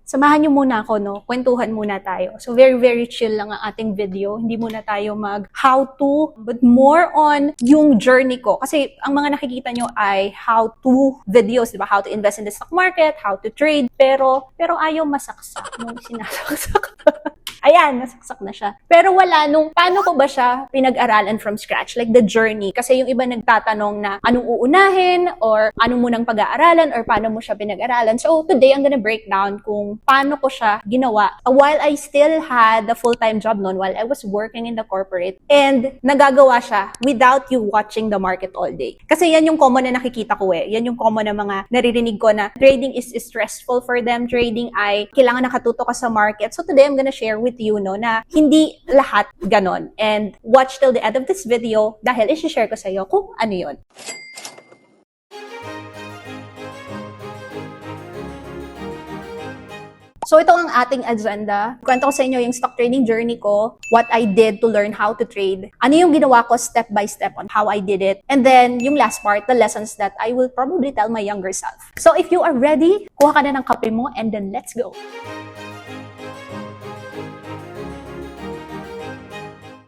Samahan niyo muna ako, no? Kwentuhan muna tayo. So, very chill lang ang ating video. Hindi muna tayo mag-how-to, but more on yung journey ko. Kasi ang mga nakikita nyo ay how-to videos, di ba? How to invest in the stock market, how to trade. Pero ayaw masaksak nung sinasaksak. Ayan, nasaksak na siya. Pero wala nung, paano ko ba siya pinag-aralan from scratch? Like the journey. Kasi yung iba nagtatanong na anong uunahin or anong munang pag-aaralan or paano mo siya pinag-aralan. So today, I'm gonna break down kung paano ko siya ginawa while I still had the full-time job noon, while I was working in the corporate. And nagagawa siya without you watching the market all day. Kasi yan yung common na nakikita ko eh. Yan yung common na mga naririnig ko na trading is stressful for them. Trading ay kailangan nakatuto ka sa market. So today, I'm gonna share with you, no, na hindi lahat ganon. And watch till the end of this video dahil i-share ko sa iyo kung ano yun. So ito ang ating agenda. Kwento ko sa inyo yung stock trading journey ko, what I did to learn how to trade, ano yung ginawa ko step by step on how I did it, and then yung last part, the lessons that I will probably tell my younger self. So if you are ready, kuha ka na ng kape mo and then let's go.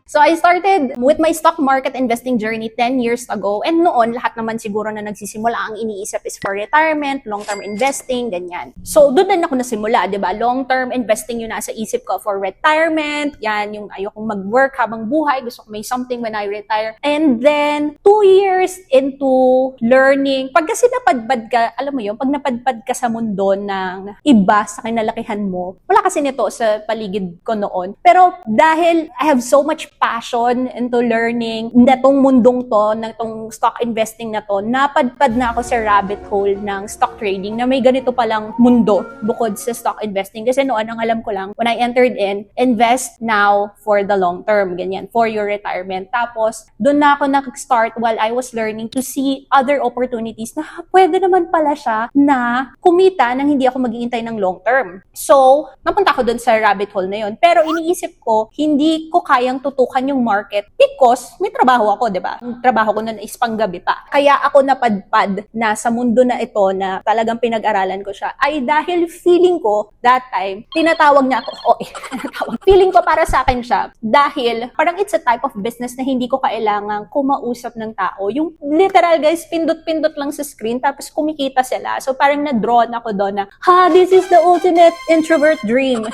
So I started with my stock market investing journey 10 years ago, and noon lahat naman siguro na nagsisimula ang iniisip is for retirement, long-term investing, ganyan. So doon din ako nasimula, 'di ba? Long-term investing yung nasa isip ko for retirement, yan yung ayokong mag-work habang buhay, gusto ko may something when I retire. And then 2 years into learning, pag kasi napadpad ka, alam mo yun, pag napadpad ka sa mundo ng iba sa kinalakihan mo, wala kasi nito sa paligid ko noon. Pero dahil I have so much passion into learning natong mundong to, natong stock investing na to, napadpad na ako sa rabbit hole ng stock trading na may ganito palang mundo bukod sa stock investing. Kasi noon, ang alam ko lang, when I entered in, invest now for the long term, ganyan, for your retirement. Tapos, doon na ako nag-start while I was learning to see other opportunities na pwede naman pala siya na kumita nang hindi ako mag-iintay ng long term. So, napunta ako doon sa rabbit hole na yun. Pero iniisip ko, hindi ko kayang tutukan yung market because may trabaho ako, di ba? Ang trabaho ko noon is panggabi pa. Kaya ako napadpad na sa mundo na ito na talagang pinag-aralan ko siya ay dahil feeling ko that time, tinatawag niya ako, feeling ko para sa akin siya dahil parang it's a type of business na hindi ko kailangang kumausap ng tao. Yung literal guys, pindot-pindot lang sa screen tapos kumikita sila. So parang na-drawn ako doon na, this is the ultimate introvert dream.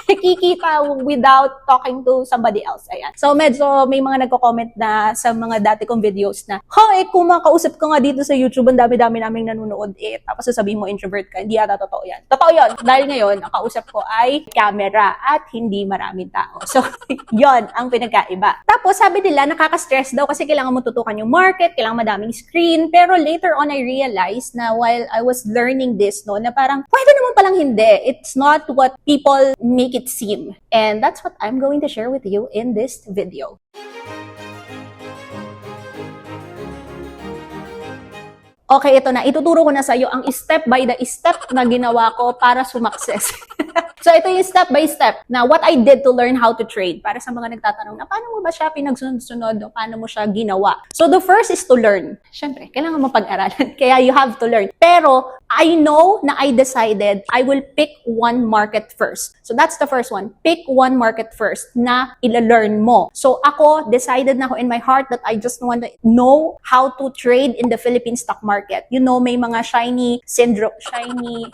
Kikita without talking to somebody else. Ayan. So, medyo may mga nagko-comment na sa mga dati kong videos na, kung makausap ka nga dito sa YouTube, ang dami-dami naming nanonood tapos sasabihin mo introvert ka, hindi yata totoo yan. Totoo yun. Dahil ngayon, ang kausap ko ay camera at hindi maraming tao. So, yon ang pinagkaiba. Tapos, sabi nila, nakaka-stress daw kasi kailangan mo tutukan yung market, kailangan madaming screen. Pero later on, I realized na while I was learning this, no, na parang, pwede naman palang hindi. It's not what people make it seem. And that's what I'm going to share with you in this video. Okay, ito na. Ituturo ko na sa iyo ang step by the step na ginawa ko para sumakses. So, ito yung step by step na what I did to learn how to trade. Para sa mga nagtatanong na paano mo ba siya pinagsunod-sunod o paano mo siya ginawa. So, the first is to learn. Siyempre, kailangan mo pag-aralan. Kaya you have to learn. Pero, I know na I decided I will pick one market first. So, that's the first one. Pick one market first na ila-learn mo. So, ako, decided na ako in my heart that I just want to know how to trade in the Philippine stock market. You know, may mga shiny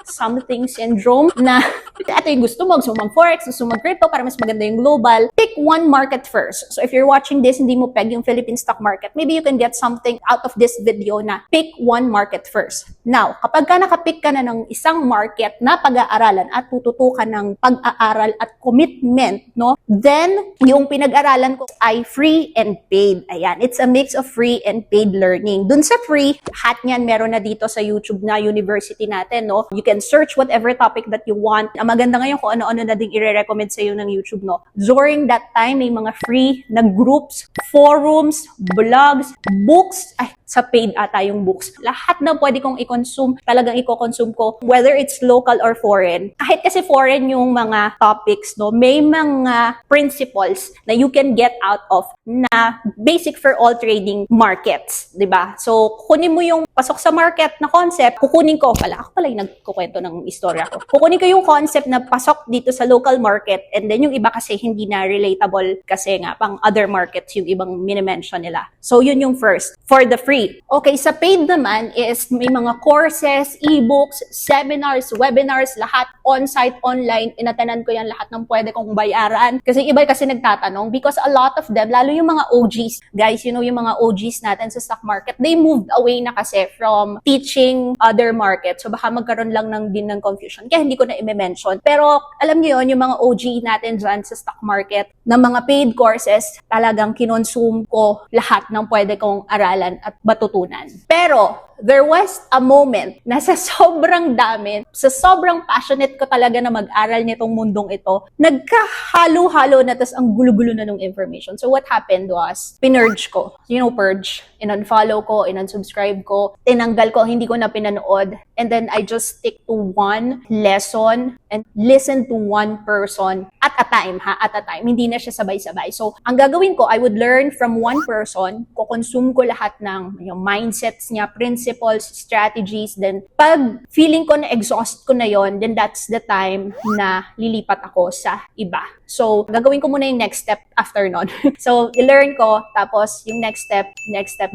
something syndrome na ito yung gusto mo, gusto mo mag-forex, gusto mo mag-crypto para mas maganda yung global. Pick one market first. So, if you're watching this, hindi mo peg yung Philippine stock market, maybe you can get something out of this video na pick one market first. Now, kapag ka nakapick ka na ng isang market na pag-aaralan at tututukan ng pag-aaral at commitment, no? Then, yung pinag-aralan ko ay free and paid. Ayan, it's a mix of free and paid learning. Dun sa free, lahat niyan meron na dito sa YouTube na university natin, no? You can search whatever topic that you want. Ang maganda ngayon, ngayon kung ano-ano na ding i-recommend sa'yo ng YouTube, no? During that time, may mga free na groups, forums, blogs, books, sa paid ata yung books. Lahat na pwede kong i-consume, talagang i-consume ko, whether it's local or foreign. Kahit kasi foreign yung mga topics, no, may mga principles na you can get out of na basic for all trading markets, di ba? So, kukunin mo yung pasok sa market na concept, kukunin ko ako pala yung nagkukwento ng istorya ko. Kukunin ko yung concept na pasok dito sa local market, and then yung iba kasi hindi na relatable kasi nga pang other markets yung ibang minimension nila. So, yun yung first, for the free. Okay, sa paid naman is may mga courses, ebooks, seminars, webinars, lahat on-site, online. Inatanan ko yan lahat ng pwede kong bayaran. Kasi iba kasi nagtatanong because a lot of them, lalo yung mga OGs, guys, you know, yung mga OGs natin sa stock market, they moved away na kasi from teaching other markets. So baka magkaroon lang din ng confusion. Kaya hindi ko na i-mention. Pero alam niyo yun, yung mga OG natin dyan sa stock market na mga paid courses, talagang kinonsume ko lahat ng pwede kong aralan at matutunan. Pero, there was a moment na sa sobrang dami, sa sobrang passionate ko talaga na mag-aral nitong mundong ito, nagkahalo-halo na, tas ang gulo-gulo na ng information. So what happened was, pinurge ko. You know, purge. In-unfollow ko, in-unsubscribe ko, tinanggal ko, hindi ko na pinanood. And then I just stick to one lesson and listen to one person at a time, at a time. Hindi na siya sabay-sabay. So, ang gagawin ko, I would learn from one person, kukonsume ko lahat ng yung mindsets niya, principles, strategies, then pag feeling ko na exhaust ko na yon, then that's the time na lilipat ako sa iba. So, gagawin ko muna yung next step after nun. So, i-learn ko, tapos yung next step,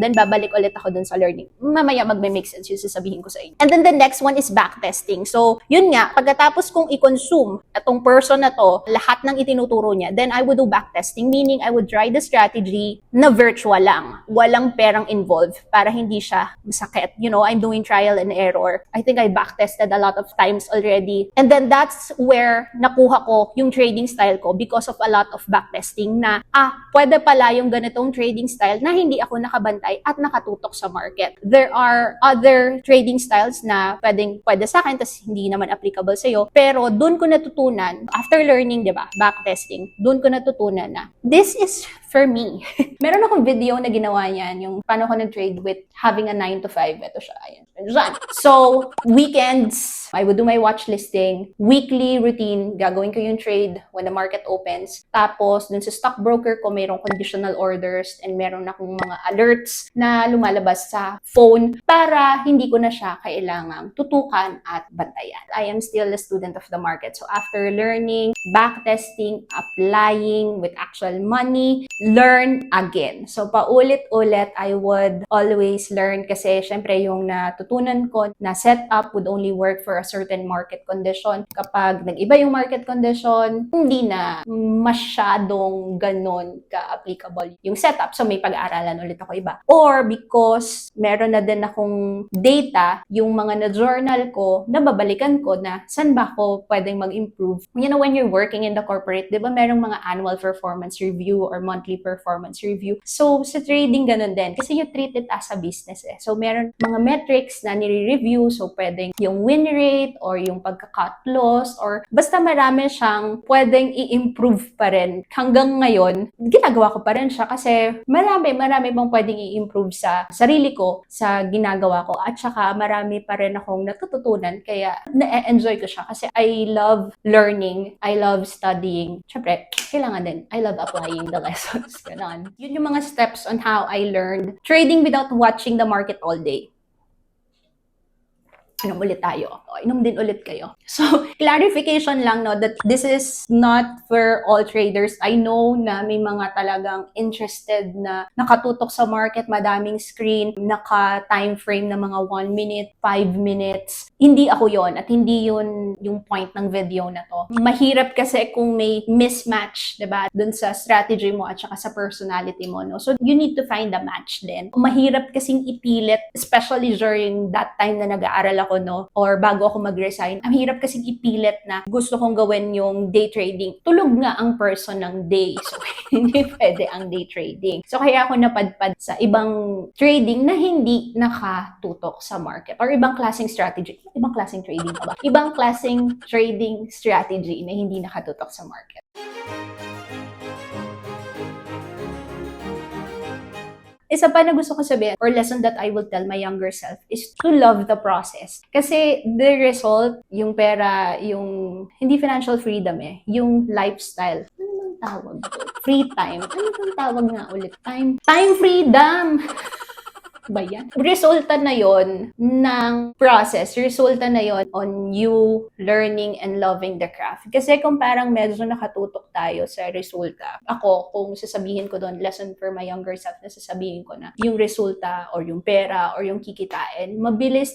then babalik ulit ako dun sa learning. Mamaya magme-make sense yung sasabihin ko sa inyo. And then the next one is backtesting. So, yun nga, pagkatapos kong i-consume itong person na to, lahat ng itinuturo niya, then I would do backtesting, meaning I would try the strategy na virtual lang. Walang perang involved para hindi siya masakit. You know, I'm doing trial and error. I think I backtested a lot of times already. And then that's where nakuha ko yung trading style ko because of a lot of backtesting na, pwede pala yung ganitong trading style na hindi ako nakabantay at nakatutok sa market. There are other trading styles na pwede sa akin, tas hindi naman applicable sa'yo. Pero dun ko natutunan, after learning, di ba, backtesting, dun ko natutunan na this is for me. Meron akong video na ginawa niyan, yung paano ko nag-trade with having a 9 to 5. Ito siya, ayan. So, weekends, I would do my watch listing. Weekly routine, gagawin ko yung trade when the market opens. Tapos, dun sa stockbroker ko, mayroong conditional orders and meron akong mga alerts na lumalabas sa phone para hindi ko na siya kailangang tutukan at bantayan. I am still a student of the market. So, after learning, backtesting, applying with actual money, learn again. So, paulit-ulit, I would always learn kasi syempre yung natutunan ko na setup would only work for a certain market condition. Kapag nag-iba yung market condition, hindi na masyadong ganon ka-applicable yung setup. So, may pag-aaralan ulit ako iba. Or because meron na din akong data, yung mga na-journal ko, nababalikan ko na saan ba ako pwedeng mag-improve. You know, when you're working in the corporate, di ba merong mga annual performance review or monthly performance review. So, sa trading, ganun din. Kasi you treat it as a business eh. So, meron mga metrics na nire-review. So, pwedeng yung win rate or yung pagka-cut loss or basta marami siyang pwedeng i-improve pa rin. Hanggang ngayon, ginagawa ko pa rin siya kasi marami pang pwedeng i-improve sa sarili ko, sa ginagawa ko. At saka, marami pa rin akong natututunan. Kaya, na-enjoy ko siya kasi I love learning. I love studying. Siyempre, kailangan din. I love applying the lessons. Ganun. Yun yung mga steps on how I learned trading without watching the market all day. Inom ulit tayo. Inom din ulit kayo. So, clarification lang, no, that this is not for all traders. I know na may mga talagang interested na nakatutok sa market, madaming screen, naka-time frame na mga 1 minute, 5 minutes. Hindi ako yon at hindi yun yung point ng video na to. Mahirap kasi kung may mismatch, diba, dun sa strategy mo at saka sa personality mo, no? So, you need to find a match din. Mahirap kasing ipilit, especially during that time na nag-aaral ako, no, or bago ako mag-resign, ang hirap kasing ipilit na gusto kong gawin yung day trading. Tulog nga ang person ng day. So, Hindi pwede ang day trading. So, kaya ako napadpad sa ibang trading na hindi nakatutok sa market or ibang klaseng strategy. Ibang klaseng trading pa ba? Ibang klaseng trading strategy na hindi nakatutok sa market. Isa pa na gusto ko sabihin or lesson that I will tell my younger self is to love the process. Kasi the result, yung pera, yung hindi financial freedom yung lifestyle. Ano bang tawag ko? Free time. Ano bang tawag nga ulit? Time freedom! Ba yan? Resulta na yon ng process. Resulta na yon on you learning and loving the craft. Kasi kung parang medyo nakatutok tayo sa resulta, ako, kung sasabihin ko doon, lesson for my younger self, na sasabihin ko na yung resulta or yung pera or yung kikitain, mabilis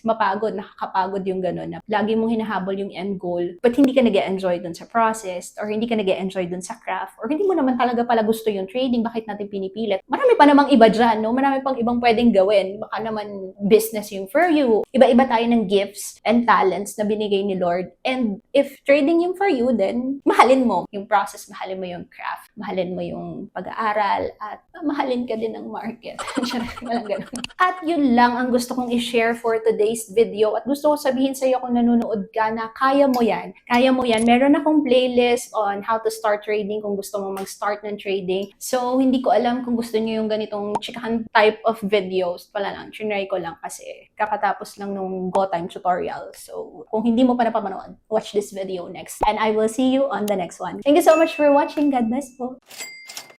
mapagod, nakakapagod yung gano'n na lagi mong hinahabol yung end goal, but hindi ka nag-enjoy dun sa process or hindi ka nag-enjoy dun sa craft or hindi mo naman talaga pala gusto yung trading, bakit natin pinipilit? Marami pa namang iba dyan, no? Marami pang ibang pwedeng gawin. Baka naman business yung for you. Iba-iba tayo ng gifts and talents na binigay ni Lord. And if trading yung for you, then mahalin mo yung process, mahalin mo yung craft, mahalin mo yung pag-aaral, at mahalin ka din ng market. Walang ganun. At yun lang ang gusto kong i-share for today's video. At gusto ko sabihin sa iyo kung nanonood ka na kaya mo yan. Kaya mo yan. Meron akong playlist on how to start trading kung gusto mo mag-start ng trading. So, hindi ko alam kung gusto niyo yung ganitong chikahan type of videos. Wala lang, trinry ko lang kasi kakatapos lang nung Go Time tutorial. So, kung hindi mo pa napapanood, watch this video next. And I will see you on the next one. Thank you so much for watching. God bless po.